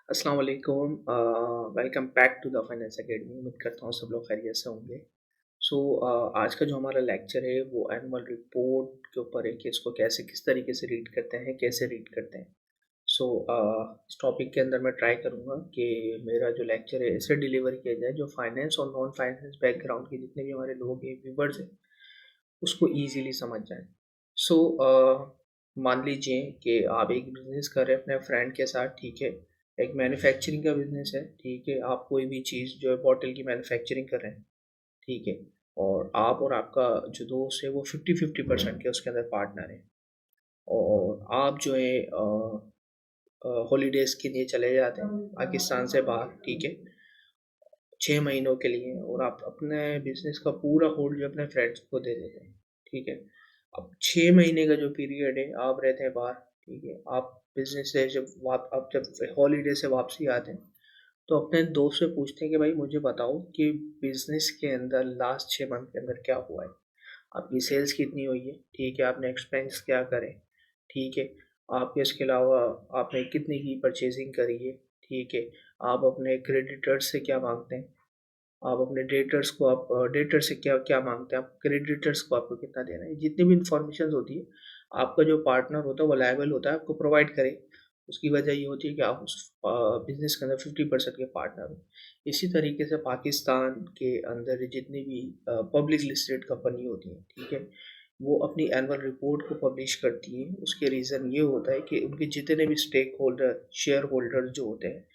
अस्सलाम वालेकुम। Welcome back to the finance academy. उम्मीद करता हूँ सब लोग खैरियत से होंगे। सो आज का जो हमारा लेक्चर है वो एनुअल रिपोर्ट के ऊपर है कि इसको कैसे किस तरीके से रीड करते हैं, कैसे रीड करते हैं। सो इस टॉपिक के अंदर मैं ट्राई करूँगा कि मेरा जो लेक्चर है ऐसे डिलीवर किया जाए जो फाइनेंस और नॉन फाइनेंस बैकग्राउंड के जितने भी हमारे लोग हैं, व्यूवर्स हैं, उसको ईजीली समझ जाए। सो मान लीजिए कि आप एक बिजनेस कर रहे हैं अपने फ्रेंड के साथ, ठीक है। एक मैन्युफैक्चरिंग का बिजनेस है, ठीक है। आप कोई भी चीज़ जो है बॉटल की मैन्युफैक्चरिंग कर रहे हैं, ठीक है। और आप और आपका जो दोस्त है वो 50-50% के उसके अंदर पार्टनर है। और आप जो है हॉलीडेज़ के लिए चले जाते हैं पाकिस्तान से बाहर, ठीक है, 6 महीनों के लिए। और आप अपने बिजनेस का पूरा होल्ड जो अपने फ्रेंड्स को दे देते हैं, ठीक है। अब 6 महीने का जो पीरियड है आप रहते हैं बाहर, ठीक है। आप बिजनेस से जब आप जब हॉलीडे से वापसी आते हैं तो अपने दोस्त से पूछते हैं कि भाई मुझे बताओ कि बिजनेस के अंदर लास्ट 6 मंथ के अंदर क्या हुआ है। आपकी सेल्स कितनी हुई है, ठीक है। आपने एक्सपेंस क्या करे, ठीक है। आपके इसके अलावा आपने कितनी की परचेजिंग करी है, ठीक है। आप अपने क्रेडिटर्स से क्या मांगते हैं, आप अपने डेटर्स को आप डेटर से क्या क्या मांगते हैं, आप क्रेडिटर्स को आपको कितना देना है। जितनी भी इंफॉर्मेशन होती है आपका जो पार्टनर होता है वो लायबल होता है आपको प्रोवाइड करे। उसकी वजह ये होती है कि आप उस बिजनेस के अंदर 50% के पार्टनर हो। इसी तरीके से पाकिस्तान के अंदर जितनी भी पब्लिक लिस्टेड कंपनी होती हैं, ठीक है, वो अपनी एनुअल रिपोर्ट को पब्लिश करती हैं। उसके रीज़न ये होता है कि उनके जितने भी स्टेक होल्डर, शेयर होल्डर जो होते हैं,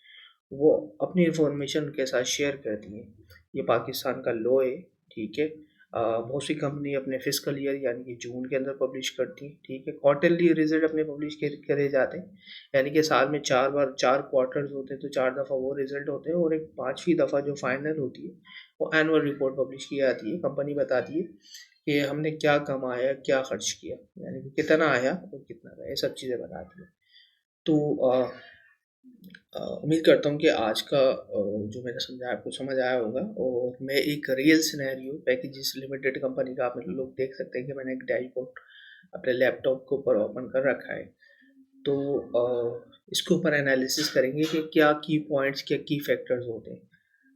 वो अपनी इंफॉर्मेशन उनके साथ शेयर करती हैं। ये पाकिस्तान का लॉ है, ठीक है। बहुत सी कंपनी अपने फिजिकल ईयर यानी कि जून के अंदर पब्लिश करती हैं, ठीक है। क्वार्टरली रिजल्ट अपने पब्लिश करे जाते हैं, यानी कि साल में 4 बार 4 क्वार्टर्स होते हैं तो 4 दफ़ा वो रिजल्ट होते हैं। और एक पांचवी दफ़ा जो फाइनल होती है वो एनुअल रिपोर्ट पब्लिश की जाती है। कंपनी बताती है कि हमने क्या कमाया, क्या खर्च किया, यानी कि कितना आया और कितना गया, ये सब चीज़ें बताती है। तो उम्मीद करता हूँ कि आज का जो मैंने समझाया आपको समझ आया होगा। और मैं एक real scenario packages limited company का, आप लोग देख सकते हैं कि मैंने एक डैशबोर्ड अपने लैपटॉप के ऊपर ओपन कर रखा है। तो इसके ऊपर एनालिसिस करेंगे कि क्या की पॉइंट्स, क्या की फैक्टर्स होते हैं।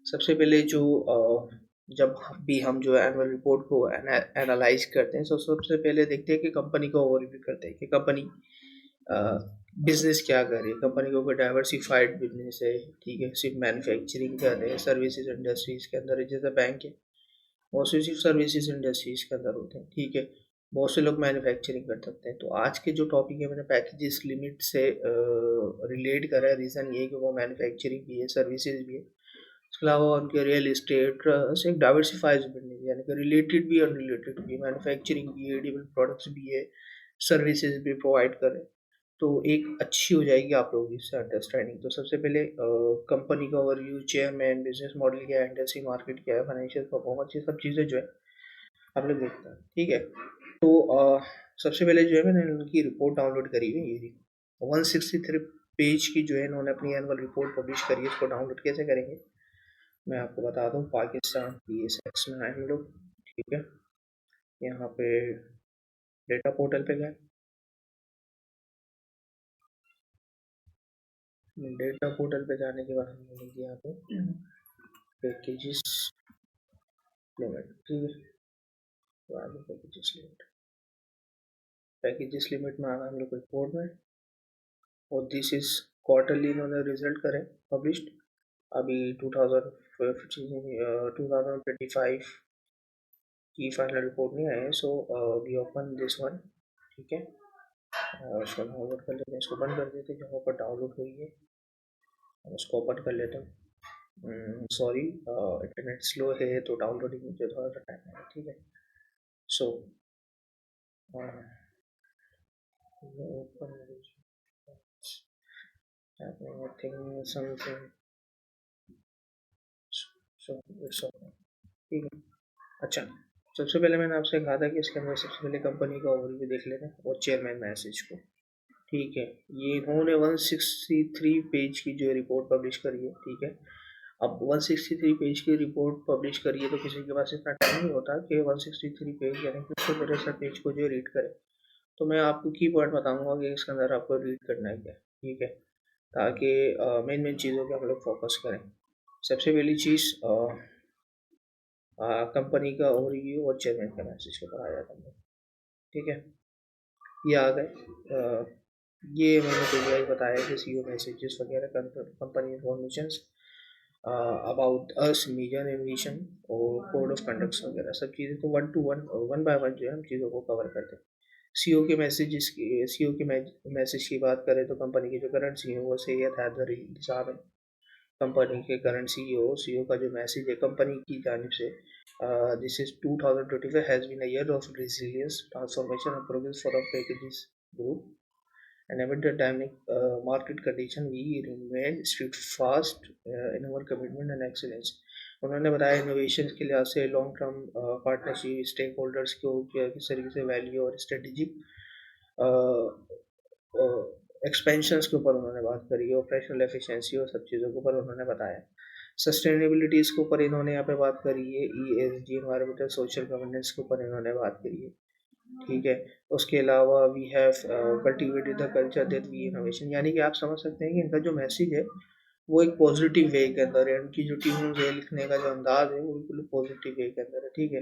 सबसे पहले जो जब भी हम जो एनुअल रिपोर्ट को एनालाइज करते हैं तो सबसे पहले देखते हैं कि कंपनी को ओवरव्यू करते हैं कि कंपनी बिजनेस क्या कर रही है। कंपनी को कोई डाइवर्सिफाइड बिजनेस है, ठीक है, सिर्फ मैन्युफैक्चरिंग कर रहे हैं, सर्विसेज इंडस्ट्रीज के अंदर है, जैसे बैंक है बहुत से सिर्फ सर्विसेज इंडस्ट्रीज के अंदर होते हैं, ठीक है। बहुत से लोग मैन्युफैक्चरिंग कर सकते हैं। तो आज के जो टॉपिक है मैंने पैकेजेस लिमिट से रिलेट करा है। रीज़न ये है कि वो मैन्युफैक्चरिंग भी है, सर्विसेज भी है, इसके अलावा उनके रियल एस्टेट से एक डाइवर्सिफाइज बिजनेस, यानी कि रिलेटेड भी अनरिलेटेड भी, मैन्युफैक्चरिंग भी है, एडिबल प्रोडक्ट्स भी है, सर्विसेज भी प्रोवाइड कर रहे हैं। तो एक अच्छी हो जाएगी आप लोगों की इससे अंडरस्टैंडिंग। तो सबसे पहले कंपनी का ओवरव्यू, चेयरमैन, बिजनेस मॉडल क्या है, इंडस्ट्री मार्केट क्या है, फाइनेंशियल परफॉर्मेंस, ये सब चीज़ें जो है आप लोग देखते हैं, ठीक है। तो सबसे पहले जो है मैंने उनकी रिपोर्ट डाउनलोड करी हुई है, ये 163 पेज की जो है इन्होंने अपनी एनुअल रिपोर्ट पब्लिश करी है। इसको डाउनलोड कैसे करेंगे मैं आपको बता दूं। पाकिस्तान PSX में आए हम लोग, ठीक है। यहाँ पे डेटा पोर्टल पे गए, डेटा पोर्टल पे जाने के बाद हम लोग यहाँ पे पैकेजेस लिमिट, ठीक है। तो आगे पैकेजेस लिमिट में आ गए हम लोग रिपोर्ट में। और दिस इज क्वार्टरली इन्होंने रिजल्ट करे पब्लिश्ड अभी 2025 की फाइनल रिपोर्ट नहीं आए। So we open this one, ठीक है। इसको डाउनलोड कर लेते हैं, इसको बंद कर देते हैं जहाँ पर डाउनलोड हुई है। हम इसको ओपन कर लेते हैं। सॉरी, इंटरनेट स्लो है तो डाउनलोडिंग में थोड़ा सा टाइम है, ठीक है। So open thing something, so it's open, ठीक है। अच्छा, सबसे पहले मैंने आपसे कहा था कि इसके अंदर सबसे पहले कंपनी का ओवरव्यू देख लेते हैं और चेयरमैन मैसेज को, ठीक है। ये इन्होंने 163 पेज की जो रिपोर्ट पब्लिश करी है, ठीक है। अब 163 पेज की रिपोर्ट पब्लिश करी है तो किसी के पास इतना टाइम नहीं होता कि 163 पेज यानी कि 163 पेज को जो रीड करे। तो मैं आपको की पॉइंट बताऊंगा कि इसके अंदर आपको रीड करना है क्या, ठीक है। ताकि मेन चीज़ों पे हम लोग फोकस करें। सबसे पहली चीज़ कंपनी का ओवरव्यू और चेयरमैन का मैसेज के ऊपर आ जाता है। ठीक है, ये आ गए। ये मैंने पहले बताया कि सीईओ मैसेजेस वगैरह, company informations about us, media aviation और कोड ऑफ कंडक्ट्स वगैरह सब चीज़ें तो वन बाय वन जो है हम चीज़ों को कवर करते हैं। सीईओ के मैसेज की बात करें तो कंपनी के जो करंट सीईओ वो सैयद हैदर अली साहब हैं। कंपनी के करंट सीईओ का जो मैसेज है कंपनी की जानिब से, this is 2025 has been a year of resilience, transformation and progress for the packages group, and amid the dynamic market condition we remain steadfast in our commitment and excellence। उन्होंने बताया innovation के लिहाज से long term partnership, stakeholders को किस तरीके से value और स्ट्रेटेजिक एक्सपेंशंस के ऊपर उन्होंने बात करी है, ऑपरेशनल एफिशिएंसी और सब चीज़ों के ऊपर उन्होंने बताया। सस्टेनेबिलिटीज़ के ऊपर इन्होंने यहाँ पे बात करी है, ESG एनवायरमेंटल सोशल गवर्नेंस के ऊपर इन्होंने बात करी है। ठीक है, उसके अलावा we have cultivated the culture that we innovation, यानी कि आप समझ सकते हैं कि इनका जो मैसेज है वो एक पॉजिटिव वे के अंदर है। उनकी जो ट्यून है, लिखने का जो अंदाज है वो बिल्कुल पॉजिटिव वे के अंदर है। ठीक है,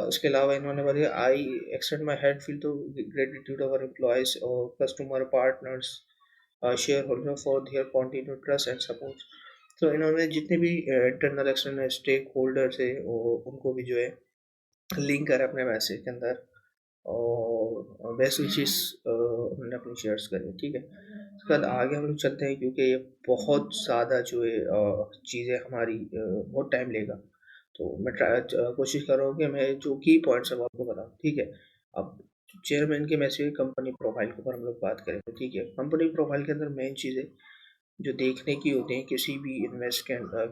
इसके अलावा इन्होंने बताया I extend my head feel to gratitude our employees और customer partners share holder for their continued trust and support. तो इन्होंने जितने भी इंटरनल एक्सटर्नल स्टेक होल्डर्स है उनको भी जो है लिंक करा अपने मैसेज के अंदर और बेस्ट विशेस उन्होंने अपनी शेयर्स करी। ठीक है, उसके बाद आगे हम लोग चलते हैं क्योंकि ये बहुत ज़्यादा जो है चीज़ें हमारी बहुत टाइम लेगा, तो मैं कोशिश कर रहा हूँ कि मैं जो की पॉइंट्स है वो आपको बताऊँ। ठीक है, अब चेयरमैन के मैसेज कंपनी प्रोफाइल के ऊपर हम लोग बात करेंगे। ठीक है, कंपनी प्रोफाइल के अंदर मेन चीज़ें जो देखने की होती हैं किसी भी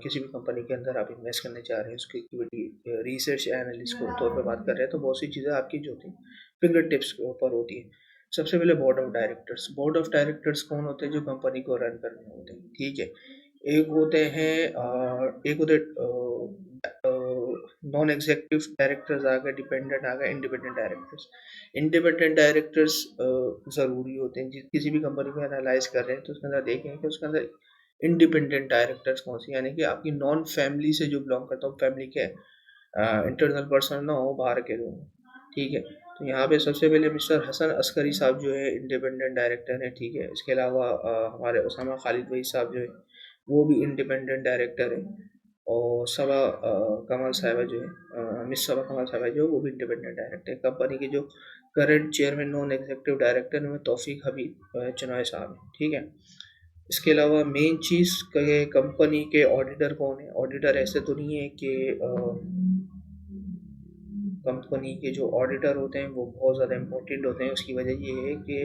किसी भी कंपनी के अंदर आप इन्वेस्ट करने जा रहे हैं, उसकी इक्विटी रिसर्च एनालिस्ट के तौर पे बात कर रहे हैं, तो बहुत सी चीज़ें आपकी जो होती हैं फिंगर टिप्स के ऊपर होती हैं। सबसे पहले बोर्ड ऑफ डायरेक्टर्स कौन होते हैं? जो कंपनी को रन करने होते हैं। ठीक है, एक होते नॉन एग्जीक्यूटिव डायरेक्टर्स आ गए, डिपेंडेंट आ गए, इंडिपेंडेंट डायरेक्टर्स। इंडिपेंडेंट डायरेक्टर्स ज़रूरी होते हैं। किसी भी कंपनी को एनालाइज कर रहे हैं तो उसके अंदर देखें कि उसके अंदर इंडिपेंडेंट डायरेक्टर्स कौन सी, यानी कि आपकी नॉन फैमिली से जो बिलोंग करता हो, फैमिली के इंटरनल पर्सन ना हो, बाहर के लोग। ठीक है, तो यहाँ पे सबसे पहले मिस्टर हसन अस्करी साहब जो है इंडिपेंडेंट डायरेक्टर हैं। ठीक है, इसके अलावा हमारे उसामा खालिद वही साहब जो है वो भी इंडिपेंडेंट डायरेक्टर है, और सबा कमल साहिबा जो है मिस सबा कमल साहिबा जो है वो भी इंडिपेंडेंट डायरेक्टर है। कंपनी के जो current chairman non executive director हैं वो तौफीक हबीब चुनाव साहब हैं। ठीक है, इसके अलावा मेन चीज़ कंपनी के ऑडिटर कौन है? ऑडिटर ऐसे तो नहीं है कि कंपनी के जो ऑडिटर होते हैं वो बहुत ज़्यादा इम्पोर्टेंट होते हैं। उसकी वजह ये है कि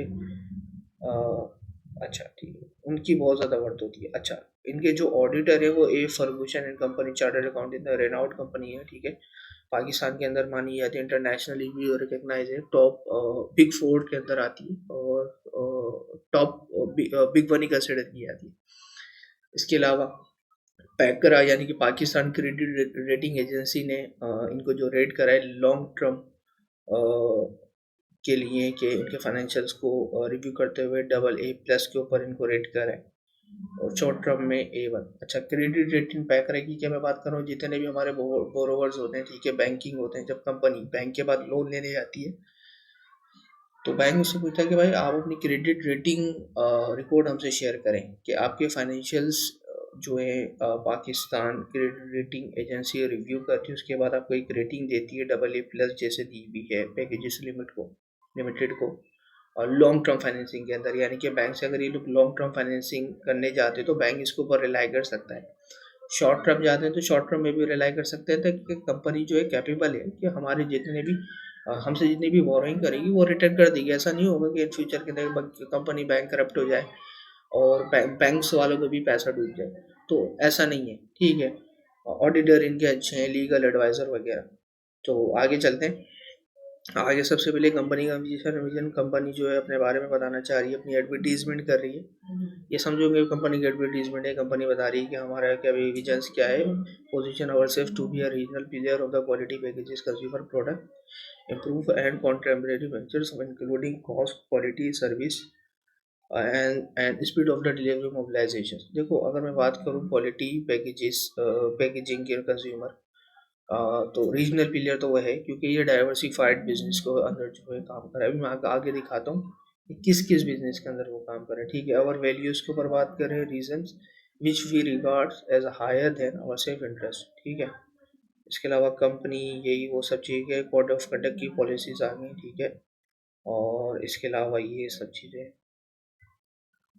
अच्छा ठीक है, उनकी बहुत ज़्यादा वर्थ होती है। अच्छा, इनके जो ऑडिटर है वो A Ferguson and company chartered accountant renowned company है। ठीक है, पाकिस्तान के अंदर मानी जाती है, इंटरनेशनली भी रिकग्नाइज है, टॉप बिग फोर के अंदर आती है और टॉप बिग वन ही कंसिडर की जाती है। इसके अलावा पैकरा यानी कि पाकिस्तान क्रेडिट रेटिंग एजेंसी ने इनको जो रेट करा है लॉन्ग टर्म के लिए कि इनके फाइनेंशियल्स को रिव्यू करते हुए AA+ के ऊपर इनको रेट करा है और शॉर्ट टर्म में A1। अच्छा, क्रेडिट रेटिंग पैकरा की क्या मैं बात कर रहा हूँ, जितने भी हमारे बोरोवर्स होते हैं, ठीक है, बैंकिंग होते हैं, जब कंपनी बैंक के बाद लोन लेने जाती है तो बैंक उससे पूछता है कि भाई आप अपनी क्रेडिट रेटिंग रिपोर्ट हमसे शेयर करें कि आपके फाइनेंशियल्स जो है Pakistan credit rating agency review करती है, उसके बाद आपको एक रेटिंग देती है AA+ जैसे दी हुई है पैकेजेस लिमिटेड को और लॉन्ग टर्म फाइनेंसिंग के अंदर, यानी कि बैंक से अगर ये लोग लॉन्ग टर्म फाइनेंसिंग करने जाते हैं तो बैंक इसके ऊपर रिलाई कर सकता है। शॉर्ट टर्म जाते हैं तो शॉर्ट टर्म में भी रिलाई कर सकते हैं, तो कंपनी जो है कैपेबल है कि हमारे जितने भी हमसे जितनी भी बोरोइंग करेगी वो रिटर्न कर देगी। ऐसा नहीं होगा कि इन फ्यूचर के अंदर कंपनी बैंक करप्ट हो जाए और बैंक्स वालों को भी पैसा डूब जाए, तो ऐसा नहीं है। ठीक है, ऑडिटर इनके अच्छे हैं, लीगल एडवाइज़र वगैरह। तो आगे चलते हैं। आगे सबसे पहले कंपनी का विजन कंपनी जो है अपने बारे में बताना चाह रही है, अपनी एडवर्टीजमेंट कर रही है। ये समझो कि कंपनी की एडवर्टीजमेंट है, कंपनी बता रही है कि हमारा क्या विजन्स क्या है। Position ourselves to be a regional player of the quality packages consumer product, improve and contemporary ventures including cost, quality, service and speed of the delivery mobilisation. देखो अगर मैं बात करूँ क्वालिटी पैकेजेस पैकेजिंग के consumer, तो regional player तो वह है क्योंकि ये डाइवर्सिफाइड बिजनेस को अंदर जो है काम कर रहा है। अभी मैं आगे दिखाता हूँ कि किस किस बिजनेस के अंदर वो काम कर रहे हैं, ठीक है। अवर वैल्यूज के ऊपर बात करें, reasons which we regard as higher than our self interest, ठीक है। इसके अलावा कंपनी, यही वो सब चीज़ें, कोड ऑफ कंडक्ट की पॉलिसीज आ गई, ठीक है। और इसके अलावा ये सब चीज़ें,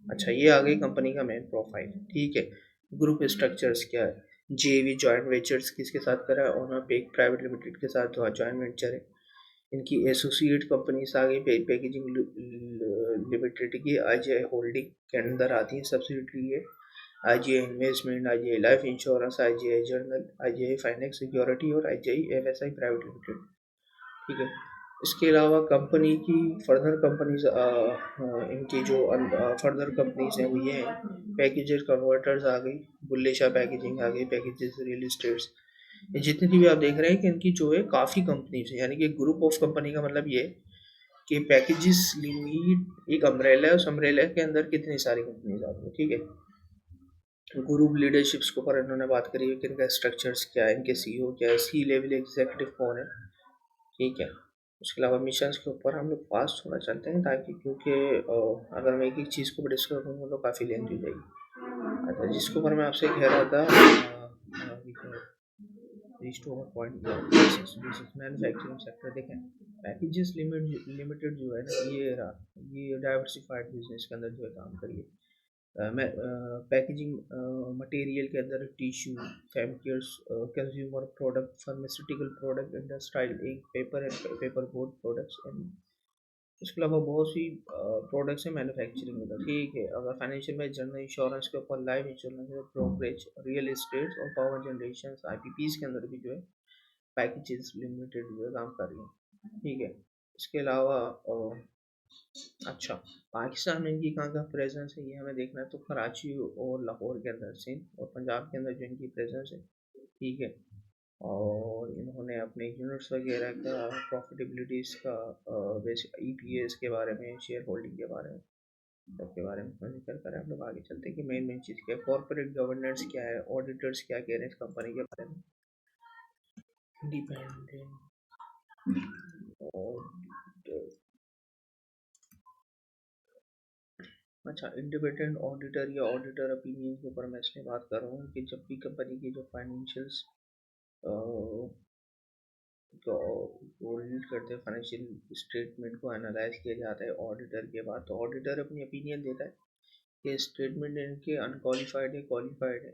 अच्छा ये आ गई कंपनी का मेन प्रोफाइल, ठीक है। ग्रुप स्ट्रक्चर्स क्या है, जेवी जॉइंट वेंचर्स किसके साथ करा है, ओनर पे एक प्राइवेट लिमिटेड के साथ जॉइंट वेंचर है। इनकी एसोसिएट कंपनीज आ गई, पैकेजिंग लिमिटेड की आईजीआई होल्डिंग के अंदर आती है, सब्सिडियरी है। IGI investment, IGI life insurance, IGI journal, IGI finance security और आईजीआई एफएसआई प्राइवेट लिमिटेड, ठीक है। इसके अलावा कंपनी की फर्दर कंपनीज, इनकी जो फर्दर कंपनीज हैं वो ये हैं, पैकेजर कन्वर्टर्स आ गई, बुल्ले शाह पैकेजिंग आ गई, पैकेजेस रियल इस्टेट्स। ये जितनी भी आप देख रहे हैं कि इनकी जो है काफ़ी कंपनीज है, यानी कि ग्रुप ऑफ कंपनी का मतलब ये है कि पैकेजेस लिमिट एक अम्ब्रेला है, उस अम्ब्रेला के अंदर कितनी सारी कंपनीज आती है, ठीक है। ग्रुप लीडरशिप्स के ऊपर इन्होंने बात करी है कि इनका स्ट्रक्चर्स क्या है, इनके सीईओ क्या है, सी लेवल एग्जीक्यूटिव कौन है, ठीक है। उसके अलावा मिशंस के ऊपर हम लोग फास्ट थोड़ा चलते हैं ताकि, क्योंकि अगर मैं एक एक चीज़ को डिस्कस करूँगा तो काफ़ी लेंथ हो जाएगी। अच्छा, जिसके ऊपर मैं आपसे कह रहा था, रिस्टोर पॉइंट मैन्युफैक्चरिंग सेक्टर देखें। पैकेजेस लिमिटेड जो है ना, ये डाइवर्सिफाइड बिजनेस के अंदर जो है काम करिए। मैं पैकेजिंग मटेरियल के अंदर tissue, chemicals, consumer product, pharmaceutical product, industrial ink, paper and paper board products and इसके अलावा बहुत सी प्रोडक्ट्स हैं मैन्युफैक्चरिंग में, ठीक है। अगर फाइनेंशियल में जनरल इंश्योरेंस के ऊपर, life insurance, brokerage, real estate और पावर जनरेशन, आईपीपीज के अंदर भी जो है पैकेजेस लिमिटेड जो है काम कर रही है, ठीक है। इसके अलावा अच्छा, पाकिस्तान में इनकी कहाँ कहाँ प्रेजेंस है ये हमें देखना है, तो कराची और लाहौर के अंदर, सिंध और पंजाब के अंदर जो इनकी प्रेजेंस है, ठीक है। और इन्होंने अपने यूनिट्स वगैरह का, प्रॉफिटेबिलिटीज़ का, बेसिक ईपीएस के बारे में, शेयर होल्डिंग के बारे में, सबके बारे में जिक्र करें। हम लोग आगे चलते हैं कि मेन मेन चीज़ क्या है, कॉर्पोरेट गवर्नेंस क्या है, ऑडिटर्स क्या कह रहे हैं इस कंपनी के बारे में। इंडिपेंडेंट ऑडिटर, अच्छा, इंडिपेंडेंट ऑडिटर या ऑडिटर ओपिनियन के ऊपर मैं इसलिए बात कर रहा हूँ कि जब भी कंपनी की जो फाइनेंशियल्स तो वो रीड करते हैं, फाइनेंशियल स्टेटमेंट को एनालाइज किया जाता है ऑडिटर के बाद, तो ऑडिटर अपनी ओपिनियन देता है कि स्टेटमेंट इनके अनक्वालिफाइड है, क्वालिफाइड है,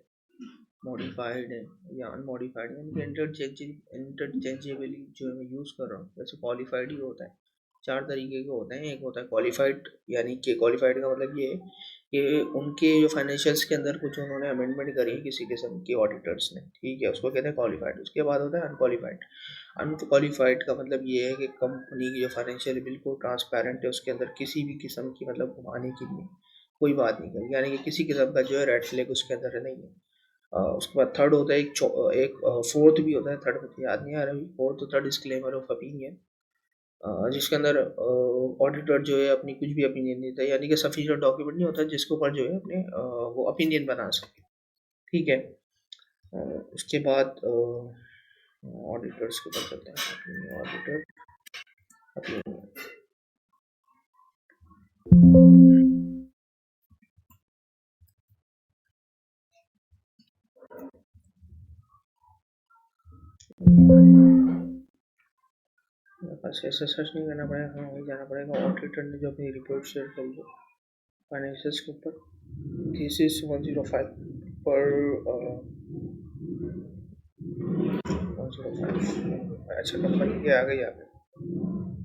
मॉडिफाइड है या अनमॉडिफाइड है। यानी इंटरचेंजेबली जो मैं यूज़ कर रहा हूँ, वैसे क्वालिफाइड ही होता है। चार तरीके के होते हैं, एक होता है क्वालिफाइड, यानी कि क्वालिफाइड का मतलब ये है कि उनके जो फाइनेंशियल्स के अंदर कुछ उन्होंने अमेंडमेंट करी है किसी किस्म की ऑडिटर्स ने, ठीक है, उसको कहते हैं क्वालिफाइड। उसके बाद होता है अनक्वालिफाइड। अनक्वालिफाइड का मतलब ये है कि कंपनी की जो फाइनेंशियल बिल्कुल ट्रांसपेरेंट है, उसके अंदर किसी भी किस्म की मतलब घुमाने की नहीं, कोई बात नहीं करी, यानी कि किसी किस्म का जो है रेड फ्लैग उसके अंदर नहीं है। उसके बाद थर्ड होता है एक फोर्थ भी होता है, थर्ड मुझे याद नहीं आ रहा अभी, फोर्थ होता है डिस्क्लेमर ऑफ ओपिनियन, जिसके अंदर ऑडिटर जो है अपनी कुछ भी ओपिनियन देता है, यानी कि सफिशिएंट डॉक्यूमेंट नहीं होता जिसके ऊपर जो है अपने वो ओपिनियन बना सके, ठीक है। उसके बाद ऑडिटर्स के ऊपर चलते हैं, ऑडिटर ओपिनियन। बस ऐसा सर्च नहीं करना पड़ेगा, हाँ वही जाना पड़ेगा, ऑडिटर ने जो अपनी रिपोर्ट शेयर करी है फाइनेंशियल्स के ऊपर, दिस इज 105 पर 105। अच्छा, कंपनी के आ गई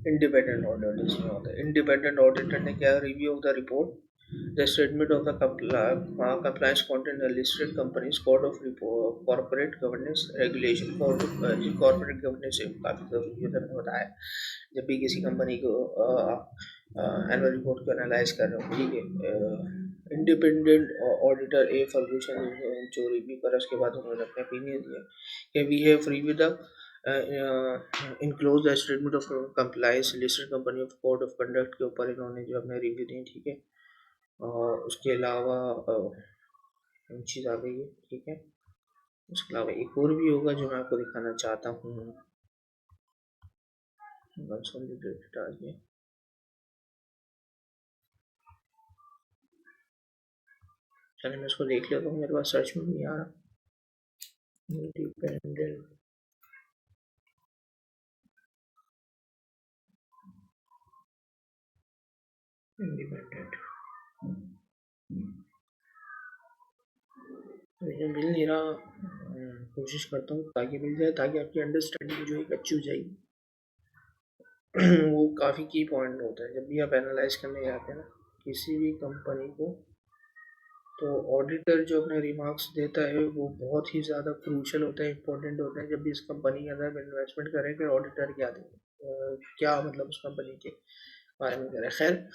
इंडिपेंडेंट ऑडिटर इसमें होता है। इंडिपेंडेंट ऑडिटर ने क्या, review of the report, the statement of the compliance content listed companies code of corporate governance regulation, corporate governance से काफ़ी ज़रूरी है, मैंने बताया। जब भी किसी कंपनी को एनुअल रिपोर्ट को एनालाइज कर रहे हो, ठीक है, इंडिपेंडेंट ऑडिटर ए फर्गूसन जो रिव्यू करा, उसके बाद उन्होंने अपने ओपिनियन दिया कि we have review the enclose the statement of compliance listed company of code of conduct के ऊपर इन्होंने जो अपने रिव्यू दिए, ठीक है। उसके अलावा चीज़ आ गई है, ठीक है। उसके अलावा एक और भी होगा जो मैं आपको दिखाना चाहता हूँ। कंसोलिडेटेड आ गया। चलिए मैं इसको देख लेता हूँ, मेरे पास सर्च में नहीं आ रहा। इंडिपेंडेंट इंडिपेंडेंट मुझे मिल नहीं रहा। कोशिश करता हूँ ताकि मिल जाए, ताकि आपकी अंडरस्टैंडिंग जो है अच्छी हो जाएगी। वो काफ़ी की पॉइंट होता है जब भी आप एनालाइज करने जाते हैं ना किसी भी कंपनी को, तो ऑडिटर जो अपने रिमार्क्स देता है वो बहुत ही ज़्यादा क्रूशल होता है, इंपॉर्टेंट होता है। जब भी इस कंपनी के अंदर इन्वेस्टमेंट करें कि ऑडिटर क्या दे, क्या मतलब उस कंपनी के बारे में करें। खैर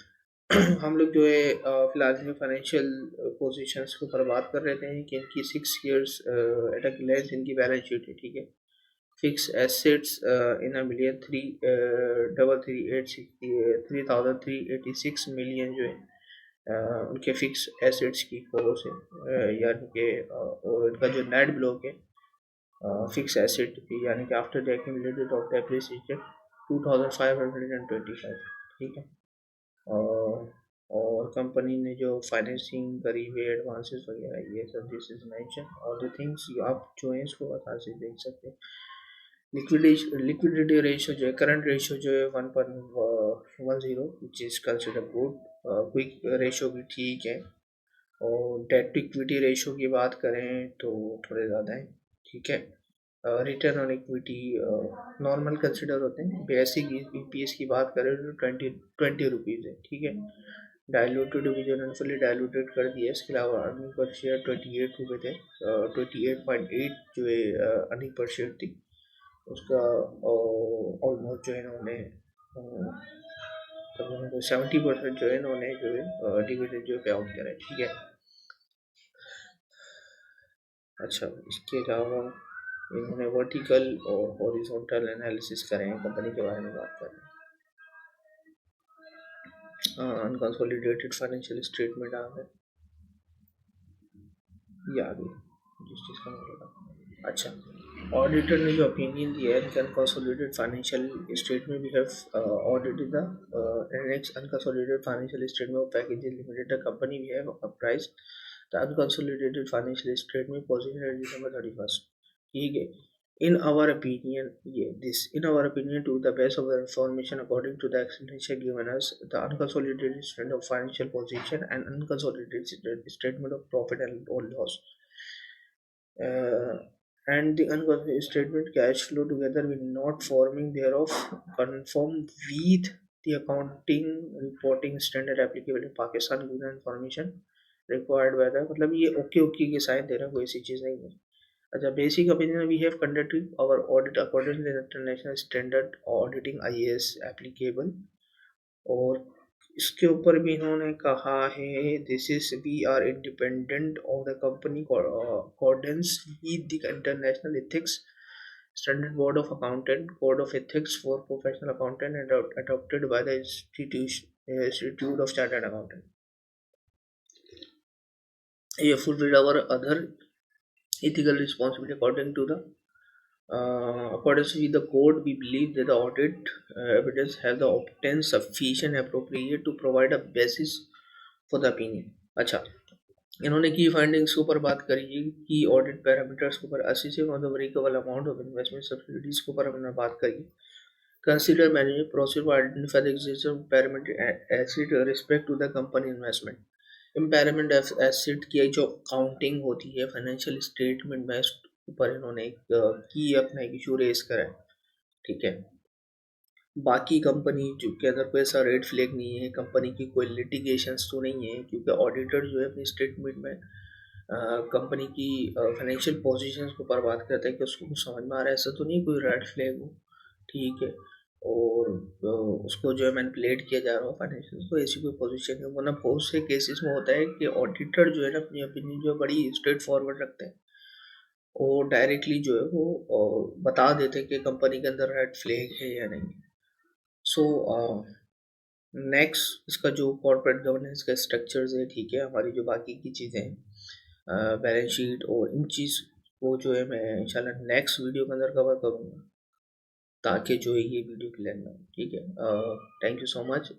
हम लोग जो है फिलहाल में फाइनेंशियल पोजीशंस के ऊपर बात कर रहे थे कि इनकी 6 years एट अ ग्लेंस इनकी बैलेंस शीट है, ठीक है। Fix assets in a million 3,386 million जो है उनके फिक्स एसेट्स की करों से, यानी कि और इनका जो नेट ब्लॉक है फिक्स एसेट यानी कि after the accumulated of depreciation 2,525, ठीक है। और कंपनी ने जो फाइनेंसिंग करी हुई एडवांसेस वगैरह ये सब this is mention all the things, आप जो है इसको आसानी से देख सकते हैं। लिक्विडिटी रेशियो जो है, करंट रेशियो जो है 1.10 which is consider good. Quick ratio भी ठीक है। और डेट टू इक्विटी रेशियो की बात करें तो थोड़े ज़्यादा है, ठीक है। Return on equity normal consider होते हैं। बेसिक ईपीएस की बात करें तो 20 रुपीज़ है, ठीक है। Diluted division and fully diluted कर दिया। इसके अलावा अर्निंग पर शेयर 28 रुपये थे, 28.8 जो है अर्निंग पर शेयर थी उसका। ऑलमोस्ट जो है इन्होंने तकरीबन 70% जो है इन्होंने जो है डिविडेंड जो पे आउट करा है, ठीक है। अच्छा, इसके अलावा इन्होंने वर्टिकल और हॉरिजॉन्टल एनालिसिस करे हैं, कंपनी के बारे में बात कर रहे हैं। अनकंसोलिडेटेड फाइनेंशियल स्टेटमेंट आ गए, ये आ गई जिस चीज़ का मतलब। अच्छा, ऑडिटर ने जो ओपिनियन दिया है कि unconsolidated financial statement we have audited the next unconsolidated financial statement of Packages Limited the company we have appraised the unconsolidated financial statement position at December 31st, ठीक है। In our opinion, yeah, this in our opinion to the best of the information according to the explanation given us, the unconsolidated statement of financial position and unconsolidated statement of profit and or loss, uh, and the unconsolidated statement cash flow together with not forming thereof conform with the accounting reporting standard applicable in Pakistan given information required by the, मतलब ये okay okay के sign दे रहा है, कोई ऐसी चीज़ नहीं है। अच्छा, basic opinion we have conducted our audit according to international standard auditing IAS applicable. और इसके ऊपर भी इन्होंने कहा है this is we are independent of the company accordance with the international ethics standard board of accountant code of ethics for professional accountant and adopted by the Institute of Chartered Accountant. We have fulfilled our other ethical responsibility according to the accordance with the code. We believe that the audit evidence has the obtained sufficient appropriate to provide a basis for the opinion. अच्छा, इन्होंने की findings के ऊपर बात करी कि audit parameters के ऊपर assistive on the variable amount of investment subsidies के ऊपर हमने बात करी। Consider management proceed for identify the existing parameter acid respect to the company investment. Impairment asset की जो काउंटिंग होती है फाइनेंशियल स्टेटमेंट में, ऊपर इन्होंने एक की अपना एक इशू रेस करा है, ठीक है। बाकी कंपनी जो के अंदर कोई ऐसा रेड फ्लैग नहीं है, कंपनी की कोई लिटिगेशंस तो नहीं है, क्योंकि ऑडिटर जो है अपनी स्टेटमेंट में कंपनी की फाइनेंशियल पोजीशंस के ऊपर बात करता है कि उसको समझ में आ रहा है, ऐसा तो नहीं कोई रेड फ्लैग हो, ठीक है। और उसको जो है मैनिपुलेट किया जा रहा हो फाइनेंशियल, तो ऐसी कोई पोजीशन है। वरना बहुत से केसेस में होता है कि ऑडिटर जो है ना अपनी ओपिनियन जो बड़ी स्ट्रेट फॉरवर्ड रखते हैं और डायरेक्टली जो है वो बता देते हैं कि कंपनी के अंदर रेड फ्लैग है या नहीं। सो नेक्स्ट इसका जो कॉर्पोरेट गवर्नेंस का स्ट्रक्चर्स है, ठीक है, हमारी जो बाकी की चीज़ें हैं, बैलेंस शीट और इन चीज़ को जो है मैं इंशाल्लाह नेक्स्ट वीडियो के अंदर कवर करूँगा, ताकि जो है ये वीडियो क्लियर ना हो, ठीक है। Thank you so much.